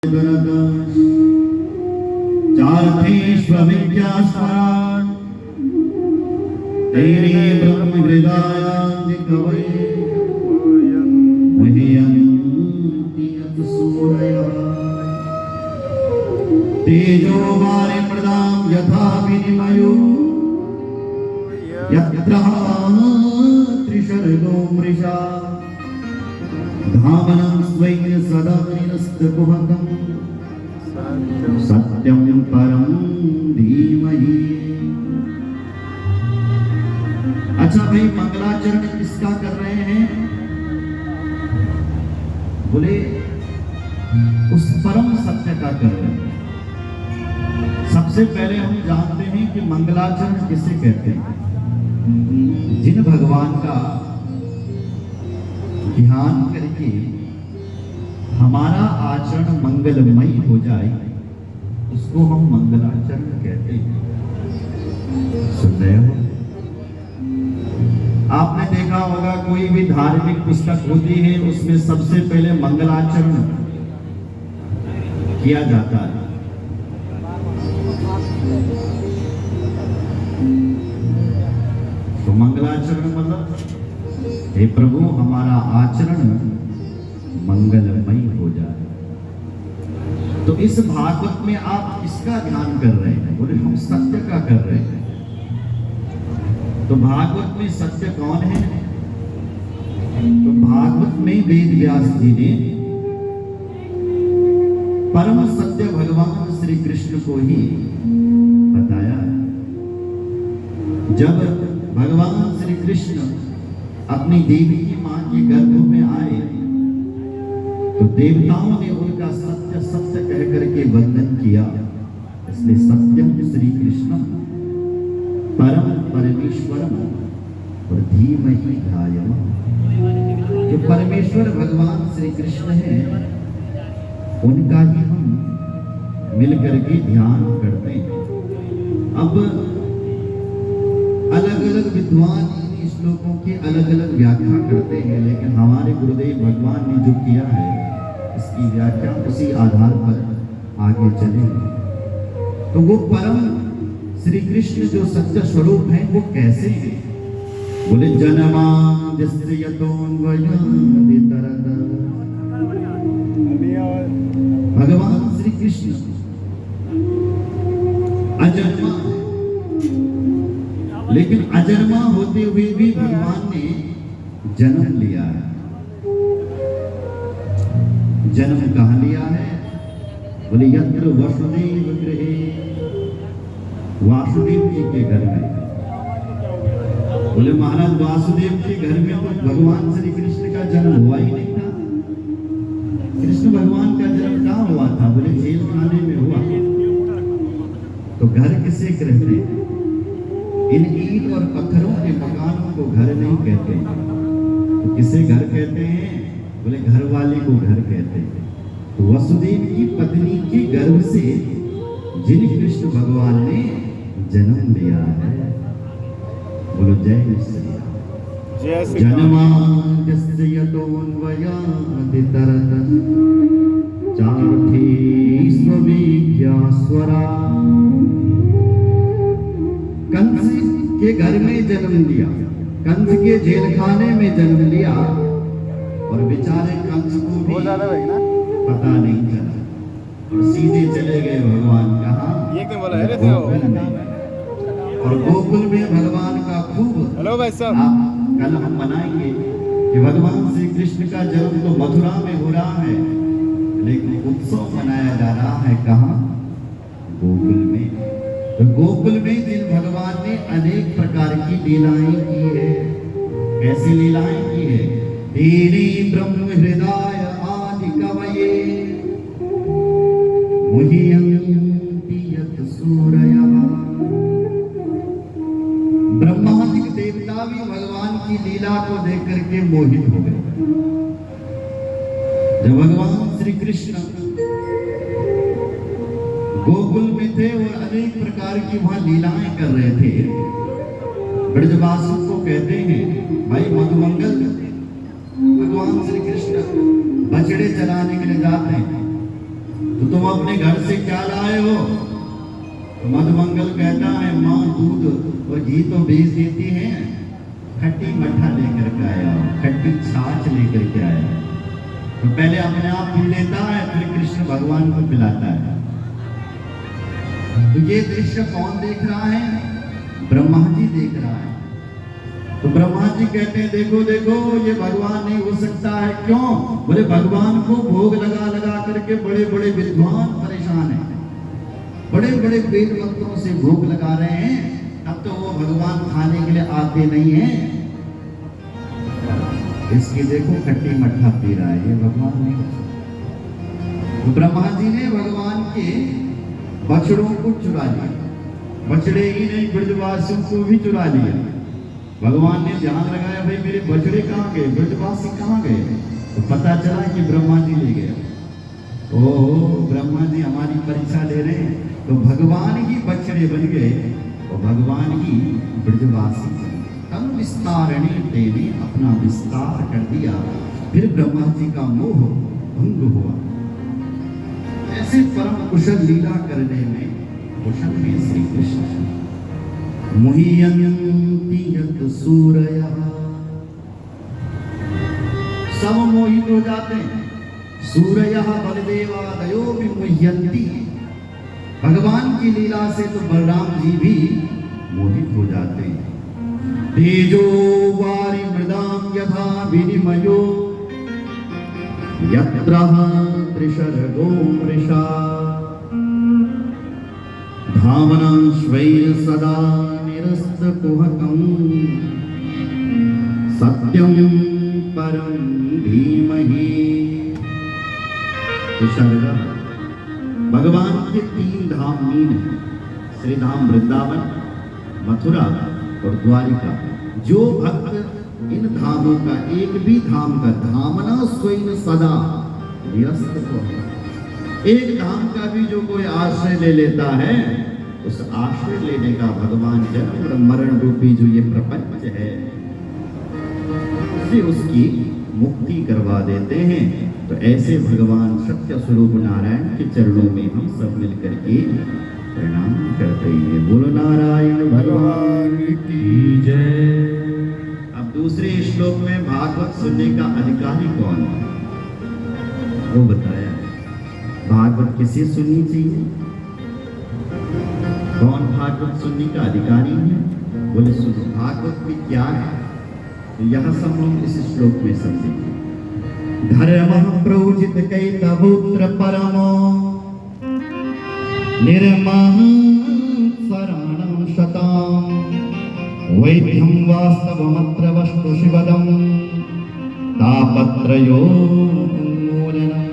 चार्थेष्वविद्यास्मरान् तेरे ब्रह्म हृदयानि कवये मुह्यन्ति यत् सूरयः तेजो वारिमृदां यथा विनिमयो यत्र त्रिशर्गो मृषा धामनं स्वैन सदा निरस्तकुहकम् सत्यं परं धीमहि। अच्छा भाई, मंगलाचरण किसका कर रहे हैं? बोले उस परम सत्य का कर रहे हैं। सबसे पहले हम जानते हैं कि मंगलाचरण किसे कहते हैं? जिन भगवान का ध्यान करके हमारा आचरण मंगलमयी हो जाए उसको हम मंगलाचरण कहते हैं। सुन रहे हो? आपने देखा होगा कोई भी धार्मिक पुस्तक होती है उसमें सबसे पहले मंगलाचरण किया जाता है। तो मंगलाचरण मतलब हे प्रभु हमारा आचरण मंगलमयी हो जाए। तो इस भागवत में आप किसका ध्यान कर रहे हैं? बोले हम सत्य का कर रहे हैं। तो भागवत में सत्य कौन है? तो भागवत में वेद व्यास जी ने परम सत्य भगवान श्री कृष्ण को ही बताया। जब भगवान श्री कृष्ण अपनी देवी की मां के गर्भ में आए तो देवताओं ने उनका सत्य सत्य कह करके वंदन किया। इसलिए सत्यम श्री कृष्णम परम परमेश्वरम और धीमहि ध्यायम्। जो परमेश्वर भगवान श्री कृष्ण हैं उनका ही हम मिलकर के ध्यान करते हैं। अब अलग अलग विद्वान इन श्लोकों की अलग अलग व्याख्या करते हैं, लेकिन हमारे गुरुदेव भगवान ने जो किया है इसकी व्याख्या उसी आधार पर आगे चलेंगे। तो वो परम श्री कृष्ण जो सत्य स्वरूप है वो कैसे है? बोले जन्माद्यस्य यतोऽन्वयादितरतः। भगवान श्री कृष्ण अजन्मा, लेकिन अजन्मा होते हुए भी भगवान ने जन्म लिया है। जन्म कहाँ लिया है? बोले यत्र वसुदेव गृहे, वासुदेव जी के घर में। बोले महाराज वासुदेव के घर में तो भगवान श्री कृष्ण का जन्म हुआ ही नहीं था। कृष्ण भगवान का जन्म कहाँ हुआ था? बोले जेल खाने में हुआ। तो घर किसे कहते हैं? इन ईंट और पत्थरों के मकानों को घर नहीं कहते हैं। तो किसे घर कहते हैं? बोले घर वाले को घर कहते हैं। तो वसुदेव की पत्नी के गर्भ से जिन कृष्ण भगवान ने जन्म लिया है, बोलो जय श्री राम। जन्माद्यस्य यतोऽन्वयादितरतः चार्थेष्वविद्यास्वरा। कंस के घर में जन्म लिया, कंस के जेल खाने में जन्म लिया और बेचारे कंस को भी पता नहीं चला और सीधे चले गए भगवान कहाँ? और गोकुल में भगवान का खूब हेलो भाई साहब कल हम मनाएंगे कि भगवान श्री कृष्ण का जन्म तो मथुरा में हो रहा है, लेकिन उत्सव मनाया जा रहा है कहाँ? गोकुल में। तो गोकुल में जिन भगवान ने अनेक प्रकार की लीलाएं की है। कैसी लीलाएं की है? तेरे ब्रह्म हृदय आदि कवये मुह्यन्ति यत् सूरयः। ब्रह्मादिक देवता भी भगवान की लीला को देख करके मोहित हो गए। जब भगवान श्री कृष्ण गोकुल में थे और अनेक प्रकार की वहां लीलाएं कर रहे थे, ब्रजवासियों को कहते हैं भाई मधुमंगल भगवान श्री कृष्ण बछड़े चलाने के लिए जाते हैं। तो तुम अपने घर से क्या लाए हो? मधुमंगल कहता है माँ दूध और घी तो बेच देती है, खट्टी मट्ठा लेकर के आया, खट्टी छाछ लेकर के आया। तो पहले अपने आप पी लेता है, फिर कृष्ण भगवान को पिलाता है। तो ये दृश्य कौन देख रहा है? ब्रह्मा जी देख रहा है। तो ब्रह्मा जी कहते हैं देखो देखो ये भगवान नहीं हो सकता है। क्यों? बोले भगवान को भोग लगा लगा करके बड़े बड़े विद्वान परेशान हैं, बड़े बड़े वेद मंत्रों से भोग लगा रहे हैं, तब तो वो भगवान खाने के लिए आते नहीं हैं। इसकी देखो खट्टी मट्ठा पी रहा है, ये भगवान नहीं हो सकता। तो ब्रह्मा जी ने भगवान के बछड़ों को चुरा लिया, बछड़े ही नहीं ब्रजवासियों को भी चुरा लिया। भगवान ने ध्यान लगाया भाई मेरे बछड़े कहाँ गए, ब्रजवासी कहाँ गए? तो पता चला कि ब्रह्मा जी ले गए। ओहो ब्रह्मा जी हमारी परीक्षा ले रहे हैं। तो भगवान ही बछड़े बन गए और भगवान ही ब्रजवासी बन गए। तम विस्तारणे तेने अपना विस्तार कर दिया, फिर ब्रह्मा जी का मोह भंग हुआ। ऐसे परम कुशल लीला करने में कुशल में श्री कृष्ण। मुह्यन्ति यत् सूरयः, सब मोहित हो जाते हैं। सूरयः बलदेवादयो विमुह्यन्ति, भगवान की लीला से तो बलराम जी भी मोहित हो जाते हैं। तेजो वारि मृदाम यथा विनिमयो यत्र त्रिशर्गो मृषा धामना श्वैर सदा निरस्तकुहकं सत्यं परं धीमहि। त्रिशर्ग भगवान के 3 धाम मीन है, श्री धाम वृंदावन, मथुरा और द्वारिका। जो भक्त इन धामों का एक भी धाम का धामना स्वयं सदा निरस्त को, एक धाम का भी जो कोई आश्रय ले लेता है, उस आश्रय लेने का भगवान जन्म और मरण रूपी जो ये प्रपंच है उससे उसकी मुक्ति करवा देते हैं। तो ऐसे भगवान सत्य स्वरूप नारायण के चरणों में हम सब मिलकर के प्रणाम करते हैं। बोलो नारायण भगवान की जय। अब दूसरे श्लोक में भागवत सुनने का अधिकारी कौन है वो बताया। भागवत किसे सुननी चाहिए? कौन भागवत सुनने का अधिकारी है? बोले सुनो भागवत में क्या है, तो यह सब हम इस श्लोक में समझेंगे। धर्म प्रोजित कैतवोत्र परमो निर्मम शरणं शतां वैद्यं वास्तवमत्र वस्तु शिवदं तापत्रयो मूलनम्।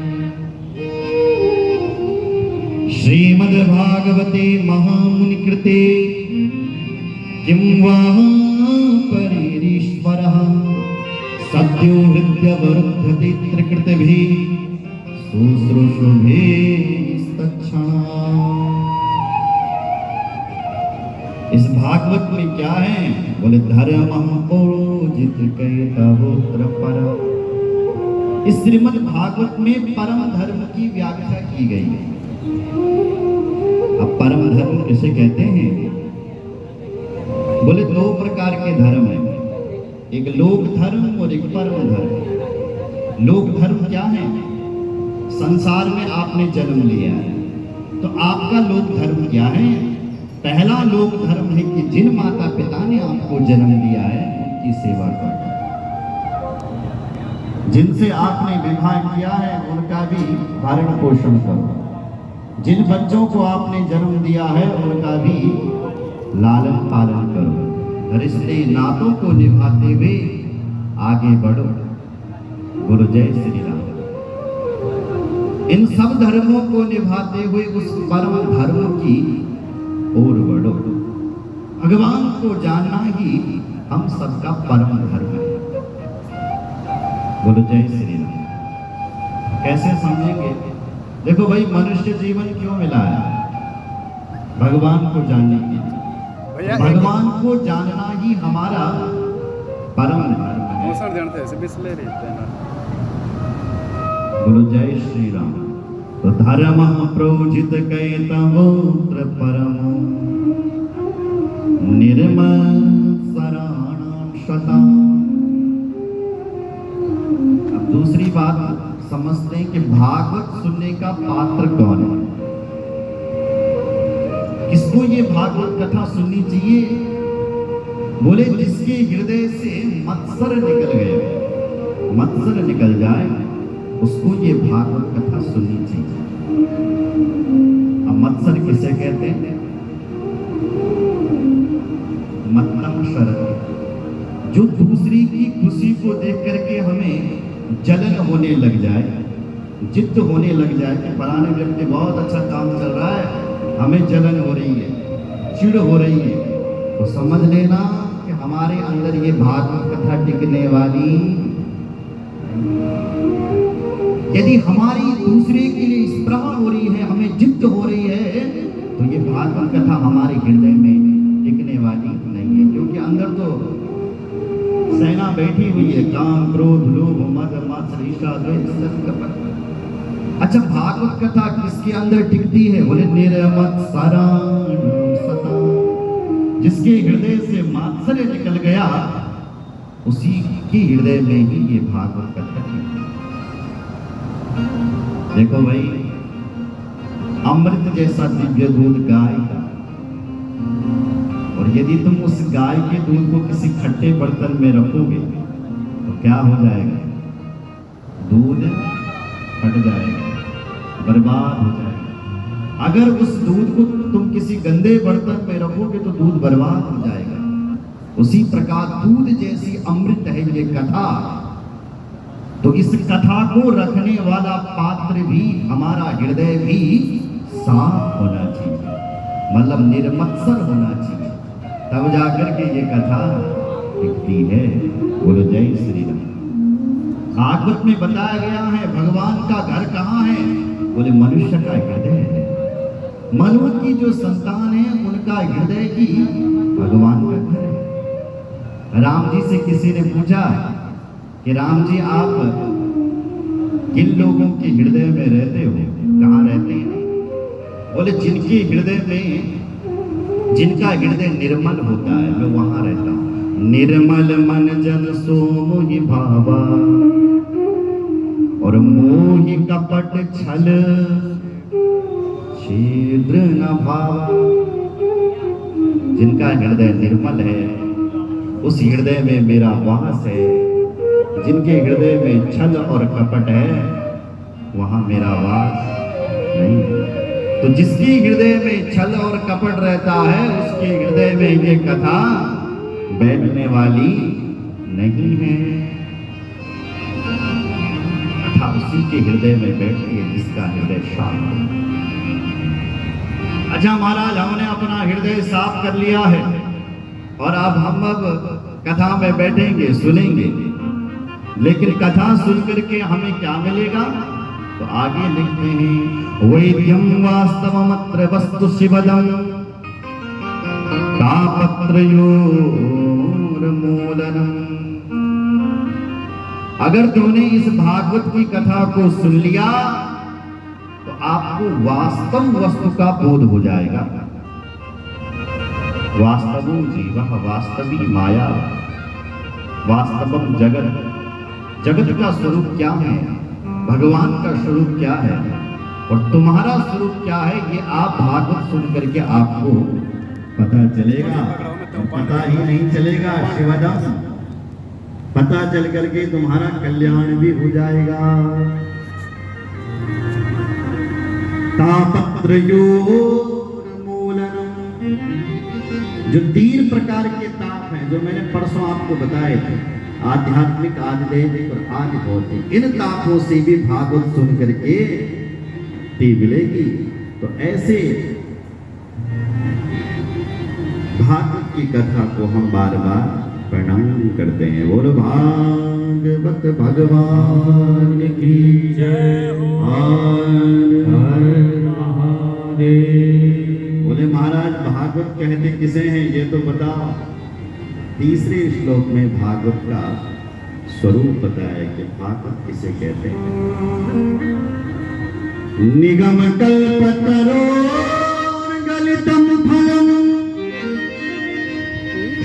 श्रीमद्भागवते महामुनि कृते किं वा परेरीश्वरः सद्यो हृद्यवरुध्यते त्रिकृतिभिः शुश्रूषुभिस्तत्क्षणात्। इस भागवत में क्या है? बोले धर्मः प्रोजित कैतवोत्र परम। इस श्रीमद् भागवत में परम धर्म की व्याख्या की गई है। अब परम धर्म किसे कहते हैं? बोले 2 प्रकार के धर्म हैं, एक लोक धर्म और एक परम धर्म। लोक धर्म क्या है? संसार में आपने जन्म लिया है तो आपका लोक धर्म क्या है? पहला लोक धर्म है कि जिन माता पिता ने आपको जन्म दिया है उनकी सेवा करो, जिनसे आपने विवाह किया है उनका भी भरण पोषण करो, जिन बच्चों को आपने जन्म दिया है उनका भी लालन पालन करो, रिश्ते नातों को निभाते हुए आगे बढ़ो। बोलो जय श्री राम। इन सब धर्मों को निभाते हुए उस परम धर्म की ओर बढ़ो। भगवान को जानना ही हम सबका परम धर्म है। बोलो जय श्री राम। कैसे समझेंगे? देखो भाई, मनुष्य जीवन क्यों मिला है? भगवान को जानने के लिए। भगवान को जानना ही हमारा परम धर्म है। बोलो जय श्री राम। तो धर्म प्रोजित कैतवोत्र परम निर्मल शरण शता। अब दूसरी बात समझते हैं कि भागवत सुनने का पात्र कौन है, किसको ये भागवत कथा सुननी चाहिए? बोले जिसके हृदय से मत्सर निकल गए, मत्सर निकल जाए उसको ये भागवत कथा सुननी चाहिए। अब मत्सर किसे कहते हैं? मतलब शरत, जो दूसरी की खुशी को देख करके हमें जलन होने लग जाए, जिद्द होने लग जाए कि फलाने व्यक्ति बहुत अच्छा काम चल रहा है, हमें जलन हो रही है, चिढ़ हो रही है, तो समझ लेना कि हमारे अंदर ये भागवत कथा टिकने वाली। यदि हमारी दूसरे के लिए स्पृहा हो रही है, हमें जिद्द हो रही है, तो ये भागवत कथा हमारे हृदय में टिकने वाली नहीं है, क्योंकि अंदर तो सेना बैठी हुई है, काम क्रोध लोभ मद मात्सर्य ईर्ष्या द्वेष कपट। अच्छा, भागवत कथा किसके अंदर टिकती है? बोले निर्मत्सरण सता, जिसके हृदय से मात्सर्य निकल गया उसी के हृदय में ही ये भागवत कथा टिकती है। देखो भाई, अमृत जैसा दिव्य दूध गाय का, और यदि तुम उस गाय के दूध को किसी खट्टे बर्तन में रखोगे तो क्या हो जाएगा? दूध फट जाएगा, बर्बाद हो जाएगा। अगर उस दूध को तुम किसी गंदे बर्तन में रखोगे तो दूध बर्बाद हो जाएगा। उसी प्रकार दूध जैसी अमृत है ये कथा, तो इस कथा को रखने वाला पात्र भी, हमारा हृदय भी साफ होना चाहिए, मतलब निर्मत्सर होना चाहिए, तब जाकर के ये कथा दिखती है। बोलो जय श्री राम। भागवत में बताया गया है भगवान का घर कहाँ है? बोले मनुष्य का हृदय है। मनु की जो संतान है उनका हृदय ही भगवान का घर है। राम जी से किसी ने पूछा कि राम जी आप किन लोगों के हृदय में रहते हो, कहाँ रहते हैं? बोले जिनके हृदय में, जिनका हृदय निर्मल होता है, मैं वहां रहता हूं। निर्मल मन जन सो मोहि भावा, और मोहि कपट छल छिद्र न भावा। जिनका हृदय निर्मल है उस हृदय में मेरा वास है, जिनके हृदय में छल और कपट है वहां मेरा वास नहीं है। तो जिसके हृदय में छल और कपट रहता है उसके हृदय में ये कथा बैठने वाली नहीं है। कथा उसी के हृदय में बैठती है जिसका हृदय शांत है। अच्छा महाराज, हमने अपना हृदय साफ कर लिया है और अब कथा में बैठेंगे, सुनेंगे, लेकिन कथा सुन करके हमें क्या मिलेगा? तो आगे लिखते हैं, वैद्यम वास्तवमत्र वस्तु शिवदम तापत्रयोर्मूलनम। अगर तुमने इस भागवत की कथा को सुन लिया तो आपको वास्तव वस्तु का बोध हो जाएगा। वास्तवो जीवः वास्तवी माया, वास्तवम जगत, जगत का स्वरूप क्या है, भगवान का स्वरूप क्या है और तुम्हारा स्वरूप क्या है, ये आप भागवत सुन करके आपको पता चलेगा। और पता ही नहीं चलेगा शिवदास, पता चल करके तुम्हारा कल्याण भी हो जाएगा। तापत्रयोर्मूलनम, जो 3 प्रकार के ताप हैं जो मैंने परसों आपको बताए थे, आध्यात्मिक, आध्यात्मिक और आदि भौतिक, इन तापों से भी भागवत सुन करके मुक्ति मिलेगी। तो ऐसे भागवत की कथा को हम बार बार प्रणाम करते हैं। बोलो भागवत भगवान की जय। बोले महाराज भागवत कहते किसे हैं ये तो बताओ। तीसरे श्लोक में भागवत का स्वरूप बताया कि भागवत किसे कहते हैं। निगम कल्पतरो गलितम फलम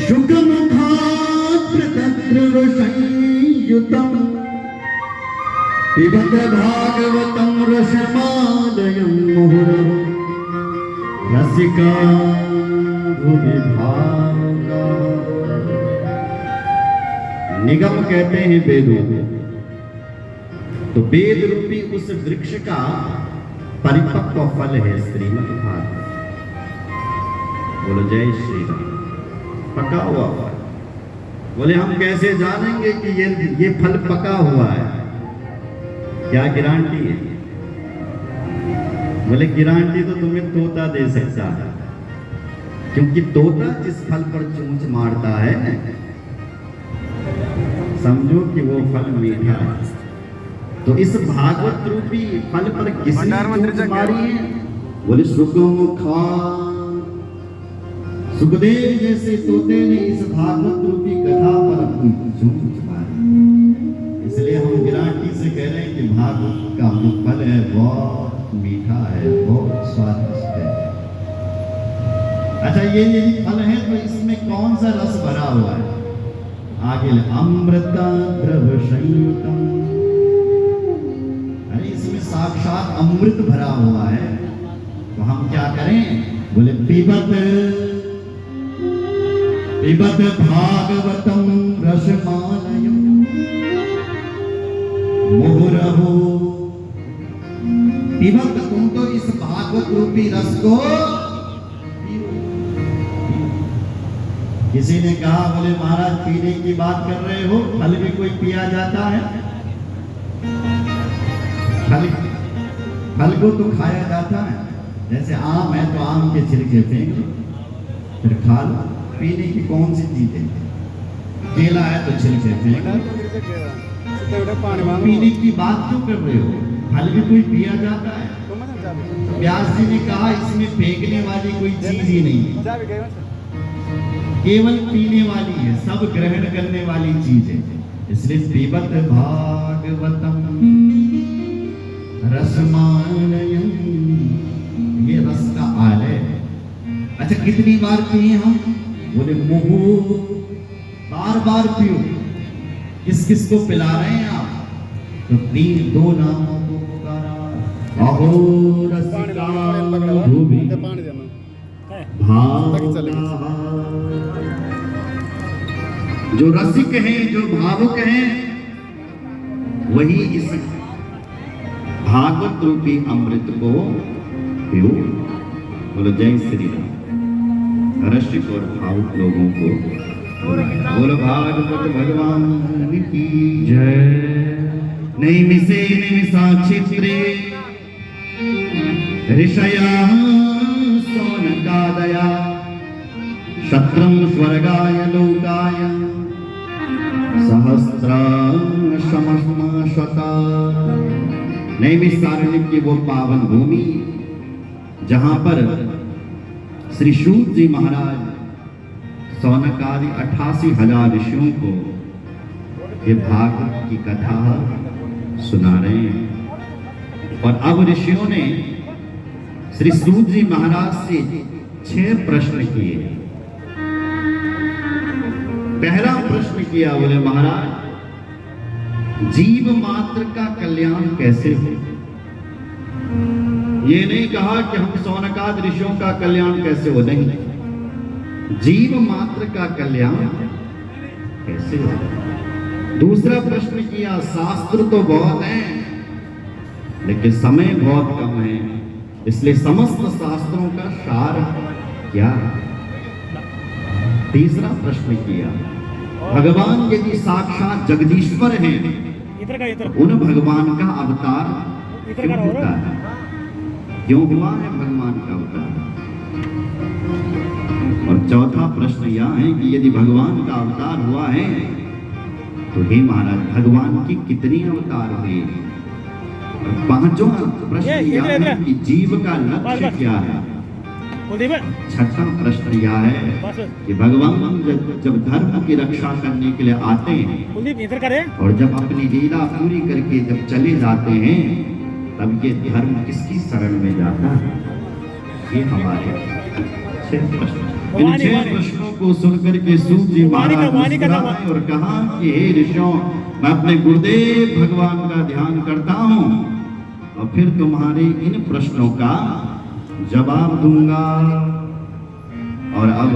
शुकमुखात् संयुतम पिबत भागवतम रसमालयं मुहुरः रसिका भुविभागा। निगम कहते हैं वेदों को, तो वेद रूपी उस वृक्ष का परिपक्व फल है श्रीमद् भागवत। बोलो जय श्री राम। पका हुआ फल। बोले हम कैसे जानेंगे कि ये फल पका हुआ है, क्या गारंटी है? बोले गारंटी तो तुम्हें तोता दे सकता है, क्योंकि तोता जिस फल पर चोंच मारता है समझो कि वो फल मीठा है। तो इस भागवत रूपी फल पर किसने चोंच मारी है? बोले सुखदेव जैसे तोते ने इस भागवत रूपी कथा पर अपनी चोंच मारी। इसलिए हम गारंटी से कह रहे हैं कि भागवत का जो फल है बहुत मीठा है, बहुत स्वादिष्ट है। अच्छा, ये यदि फल है तो इसमें कौन सा रस भरा हुआ है? आगे अमृता द्रव संयुतम, अरे इसमें साक्षात अमृत भरा हुआ है। तो हम क्या करें? बोले पिबत भागवतम रसमालयं मुहुरहो। पिबत, तुम तो इस भागवत रूपी रस को किसी ने कहा, बोले महाराज पीने की बात कर रहे हो, फल भी कोई पिया जाता है? फल को तो खाया जाता है। जैसे आम है तो आम के छिलके फेंक लो फिर खा लो। पीने की कौन सी चीज है? केला है तो छिलके फेंक लो। पीने की बात क्यों कर रहे हो? फल भी कोई पिया जाता है। तो व्यास जी ने कहा इसमें फेंकने वाली कोई चीज ही नहीं है, केवल पीने वाली है, सब ग्रहण करने वाली चीज है। इसलिए पिबत भागवतम रसमालयं, ये रस का आलय है। अच्छा, कितनी बार पिए हम? बोले मुहु, बार बार पियो। किस किस को पिला रहे हैं आप? तो दो नामों को पुकारा, अहो रसिका भुवि भावुका। जो रसिक हैं, जो भावुक हैं, वही इस भागवत रूपी अमृत को पियो। बोलो जय श्री राम। रसिक और भावुक लोगों को बोलो भागवत भगवान की जय। नैमिषे निमिषाक्षित्रे ऋषयः सौनकादया शत्रं स्वर्गाय लोकाय सहस्राशमश्मशता। नैमिषारण्य की वो पावन भूमि जहां पर श्री सूत जी महाराज सौनकादि 88,000 ऋषियों को ये भागवत की कथा सुना रहे हैं। और अब ऋषियों ने श्री सूत जी महाराज से 6 प्रश्न किए। पहला प्रश्न किया, बोले महाराज जीव मात्र का कल्याण कैसे हो? ये नहीं कहा कि हम सौनकादि ऋषियों का कल्याण कैसे हो, नहीं, जीव मात्र का कल्याण कैसे हो। दूसरा प्रश्न किया, शास्त्र तो बहुत हैं लेकिन समय बहुत कम है, इसलिए समस्त शास्त्रों का सार क्या है? तीसरा प्रश्न किया, भगवान यदि साक्षात जगदीश्वर हैं, उन भगवान का अवतार क्यों होता है? क्यों हुआ है भगवान का अवतार? और चौथा प्रश्न यह है कि यदि भगवान का अवतार हुआ है तो हे महाराज भगवान की कितनी अवतार हुई? और पांचों प्रश्न यह है कि जीव का लक्ष्य क्या है? छठा प्रश्न यह है कि भगवान जब धर्म की रक्षा करने के लिए आते हैं और जब अपनी लीला पूरी करके जब चले जाते हैं तब ये धर्म किसकी शरण में जाता है? ये हमारे 6 प्रश्न। इन 6 प्रश्नों को सुनकर के सूत जी महाराज मुस्कुराए और कहा कि हे ऋषियों, मैं अपने गुरुदेव भगवान का ध्यान करता हूं और फिर तुम्हारे इन प्रश्नों का जवाब दूंगा। और अब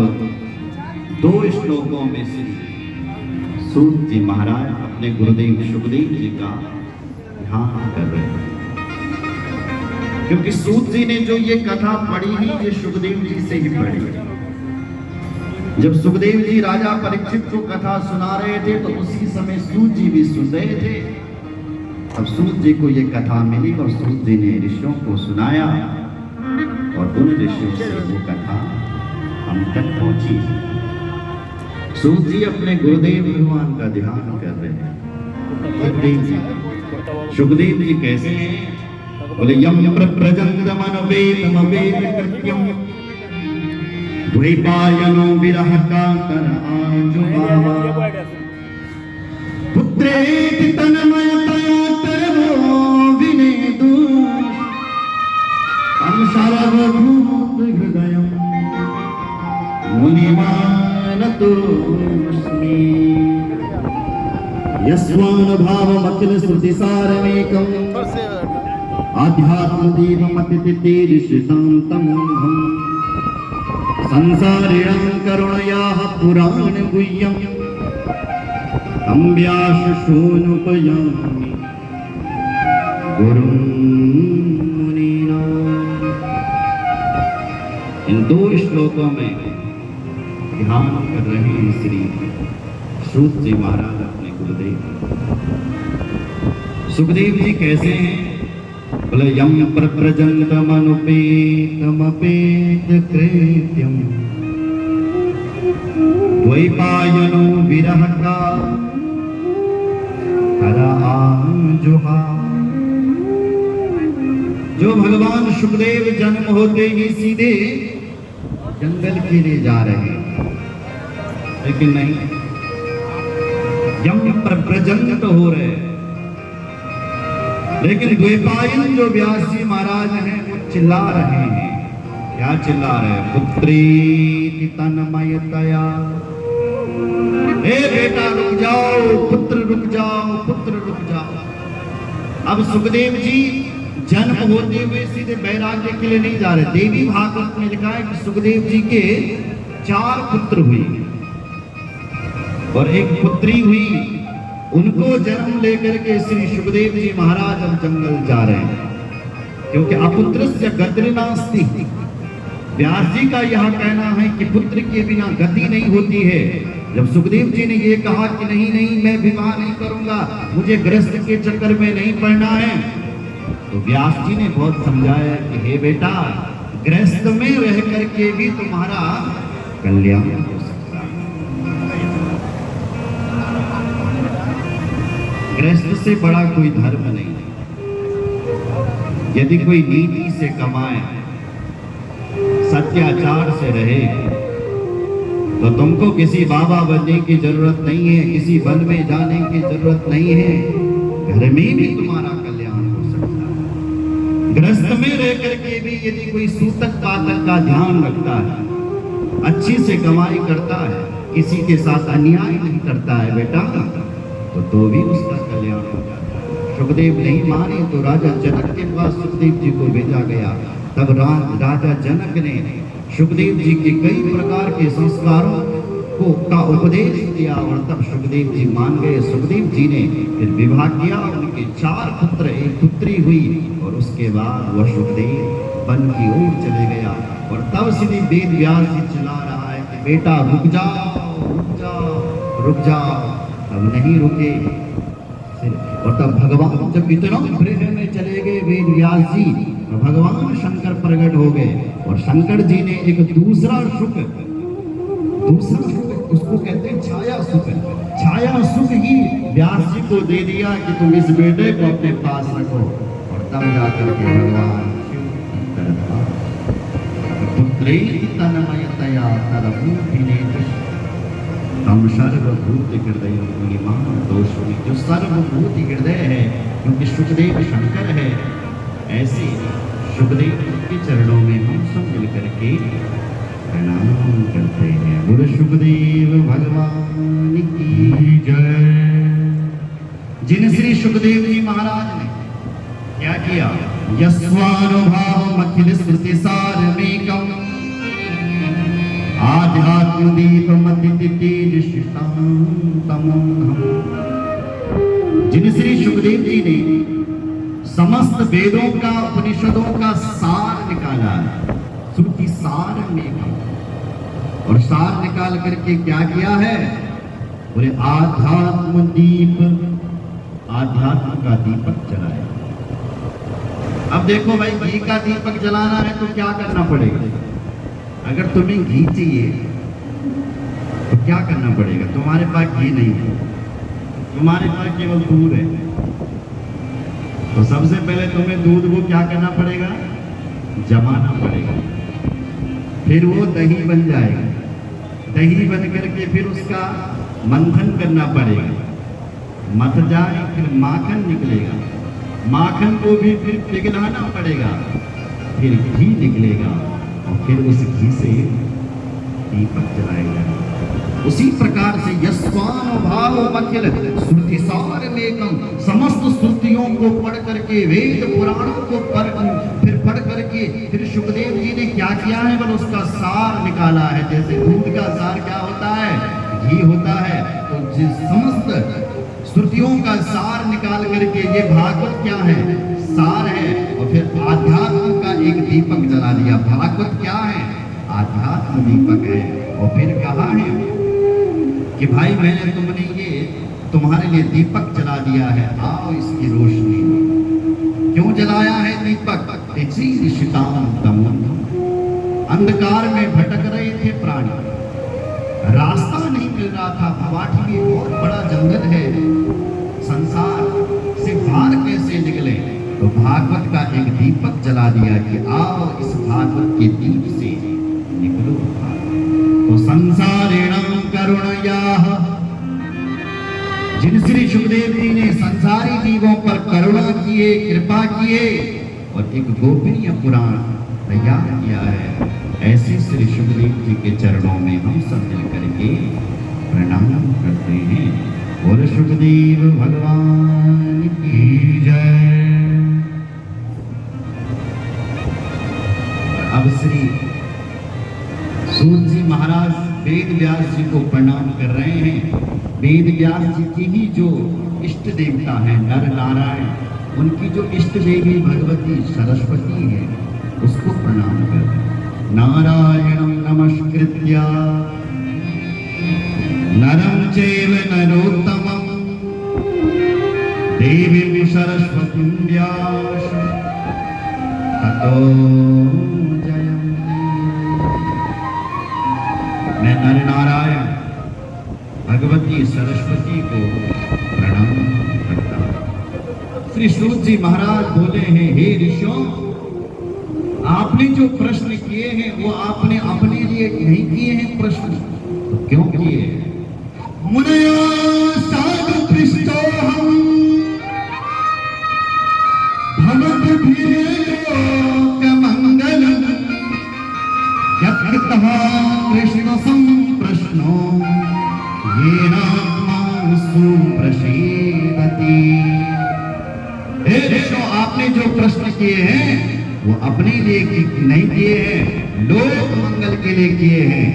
2 श्लोकों में से सूत जी महाराज अपने गुरुदेव सुखदेव जी का ध्यान कर रहे हैं, क्योंकि सूत जी ने जो ये कथा पढ़ी ही ये सुखदेव जी से ही पढ़ी। जब सुखदेव जी राजा परीक्षित को कथा सुना रहे थे तो उसी समय सूत जी भी सुन रहे थे। अब सूत जी को ये कथा मिली और सूत जी ने ऋषियों को सुनाया और उन ऋषियों से वो कथा हम तक पहुंची। सूत जी अपने गुरुदेव भगवान का ध्यान कर रहे हैं। सुखदेव जी कैसे हैं? बोले यम प्रजंगमन वेद कृत्यम द्वैपायनो विरह का कर आजुबावा पुत्रेति तन्मयतया तरवो विनेदु तम सर्वभूत हृदयं मुनिमानतोऽस्मि यस्वानुभावमखिल श्रुतिसारमेकम् आध्यात्मदीपमतितीर्षितान्तमोघम् संसारिणं करुणयाः पुराणगुह्यं तं व्यासशूनुपयामि गुरुं मुनीनाम्। इन 2 श्लोकों में ध्यान कर रहे हैं श्री सूत जी महाराज अपने गुरुदेव। सुखदेव जी कैसे हैं? बोले यम प्रजंतमनुपेतमपेत कृत्यम द्वैपायनो विरह का करा आजुहा। जो भगवान सुखदेव जन्म होते ही सीधे जंगल के लिए जा रहे हैं, लेकिन नहीं, यम प्रजंत हो रहे, लेकिन द्वैपायन जो व्यास जी महाराज हैं वो चिल्ला रहे हैं। क्या चिल्ला रहे हैं? पुत्रेति तन्मयतया, हे बेटा रुक जाओ, पुत्र रुक जाओ, पुत्र रुक जाओ। अब सुखदेव जी जन्म होते हुए सीधे वैराग्य के लिए नहीं जा रहे। देवी भागवत में लिखा है कि सुखदेव जी के 4 पुत्र हुए और एक पुत्री हुई। उनको जन्म लेकर के श्री सुखदेव जी महाराज अब जंगल जा रहे हैं, क्योंकि अपुत्रस्य गति नास्ति। व्यास जी का यह कहना है कि पुत्र के बिना गति नहीं होती है। जब सुखदेव जी ने ये कहा कि नहीं नहीं मैं विवाह नहीं करूंगा, मुझे गृहस्थ के चक्कर में नहीं पड़ना है, तो व्यास जी ने बहुत समझाया कि हे बेटा, गृहस्थ में रह करके भी तुम्हारा कल्याण हो सकता है। गृहस्थ से बड़ा कोई धर्म नहीं। यदि कोई नीति से कमाए, सत्याचार से रहे, तो तुमको किसी बाबा बनने की जरूरत नहीं है, किसी वन में जाने की जरूरत नहीं है। घर में भी तुम्हारा कल्याण हो सकता है। गृहस्थ में रह करके भी यदि कोई सूतक पातक का ध्यान रखता है, अच्छी से कमाई करता है, किसी के साथ अन्याय नहीं करता है बेटा, तो भी उसका कल्याण हो जाता है। सुखदेव नहीं माने तो राजा जनक के पास सुखदेव जी को भेजा गया। तब राजा जनक ने सुखदेव जी के कई प्रकार के संस्कारों को का उपदेश दिया और तब सुखदेव जी मान गए। सुखदेव जी ने फिर विवाह किया, उनके 4 पुत्र, एक पुत्री हुई और उसके बाद वह सुखदेव वन की ओर चले गया। और तब श्री वेद व्यास जी चिल्ला रहा है कि बेटा रुक जाओ, रुक जाओ, रुक जाओ। तब नहीं रुके। और तब भगवान जब इतना प्रेम में चले गए वेद व्यास जी, भगवान शंकर प्रकट हो गए और शंकर जी ने एक दूसरा सुख उसको कहते हैं छाया सुख ही व्यास जी को दे दिया कि तुम इस बेटे को अपने पास रखो। और तब जाकर के भगवान पुत्रेति तन्मयतया तम सर्वभूत हृदय मुनिमानतोऽस्मि। जो सर्वभूत हृदय है, क्योंकि सुखदेव शंकर है, ऐसे सुखदेव के चरणों में हम सब मिल करके प्रणाम करते हैं। बोलो सुखदेव भगवान की जय। जिन श्री सुखदेव जी महाराज ने क्या किया, यस्वानुभाव अखिल सृष्टि सारमेकम आध्यात्म दीप मति तेज जिन श्री सुखदेव जी ने समस्त वेदों का उपनिषदों का सार निकाला, श्रुति सार में, और सार निकाल करके क्या किया है, बोले आध्यात्म दीप, आध्यात्म का दीपक जलाया। अब देखो भाई, घी का दीपक जलाना है तो क्या करना पड़ेगा? अगर तुम्हें घी चाहिए तो क्या करना पड़ेगा? तुम्हारे पास घी नहीं है, तुम्हारे पास केवल दूध है, तो सबसे पहले तुम्हें दूध को क्या करना पड़ेगा? जमाना पड़ेगा, फिर वो दही बन जाएगा, दही बन करके फिर उसका मंथन करना पड़ेगा, मथ जाए फिर माखन निकलेगा, माखन को भी फिर पिघलाना पड़ेगा, फिर घी निकलेगा, और फिर उस घी से दीपक जलाएगा। उसी प्रकार से यस्वानुभाव अखिल श्रुति सारमेकम, समस्त श्रुतियों को पढ़ करके, वेद पुराणों को पढ़ करके फिर सुखदेव जी ने क्या किया है, बल उसका सार निकाला है। जैसे दूध का सार क्या होता है? घी होता है। तो जिस समस्त श्रुतियों का सार निकाल करके, ये भागवत क्या है? सार है। और फिर आध्यात्म का एक दीपक जला दिया। भागवत क्या है? आध्यात्म दीपक है। और फिर कहा है कि भाई मैंने तुमने ये तुम्हारे लिए दीपक जला दिया है, आओ इसकी रोशनी में। क्यों जलाया है दीपक? अंधकार में भटक रहे थे प्राणी, रास्ता नहीं मिल रहा था, भवाठी में बहुत बड़ा जंगल है, संसार से बाहर कैसे निकले? तो भागवत का एक दीपक जला दिया कि आओ इस भागवत के दीप से निकलो। तो संसारेणं करुणयाः, जिन श्री सुखदेव जी ने संसारी जीवों पर करुणा किए, कृपा किए, और एक गोपनीय पुराण तैयार किया है, ऐसे श्री सुखदेव जी के चरणों में हम सब मिल करके प्रणाम करते हैं। और सुखदेव भगवान की जय। अब श्री सूत जी महाराज वेद व्यास जी को प्रणाम कर रहे हैं। वेद व्यास जी की ही जो इष्ट देवता है नर नारायण, उनकी जो इष्ट देवी भगवती सरस्वती है, उसको प्रणाम कर रहे हैं। नारायणं नमस्कृत्य नरं चैव नरोत्तमं देवीं सरस्वतीं व्यासं ततो मैं नर नारायण भगवती सरस्वती को प्रणाम करता हूं। श्री सूत जी महाराज बोले हैं, हे ऋषियों, आपने जो प्रश्न किए हैं वो आपने अपने लिए नहीं किए हैं प्रश्न, तो क्यों किए? मुनयो साधु पृष्ठोहम भवद्भिर्लोकमंगलम् यत्कृतः कृष्ण संप्रश्नो येनात्मा सुप्रसीदति। हे ऋषियों, आपने जो प्रश्न किए हैं वो अपने लिए नहीं किए हैं, लोक मंगल के लिए किए हैं,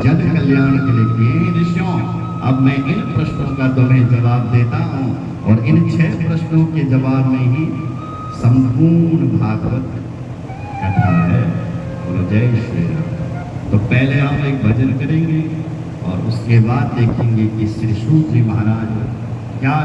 जन कल्याण के लिए किए हैं। ऋषियों, अब मैं इन प्रश्नों का तुम्हें जवाब देता हूं, और इन 6 प्रश्नों के जवाब में ही संपूर्ण भागवत कथा है। बोलो जय श्री राम। तो पहले हम एक भजन करेंगे और उसके बाद देखेंगे कि श्री सूत जी महाराज क्या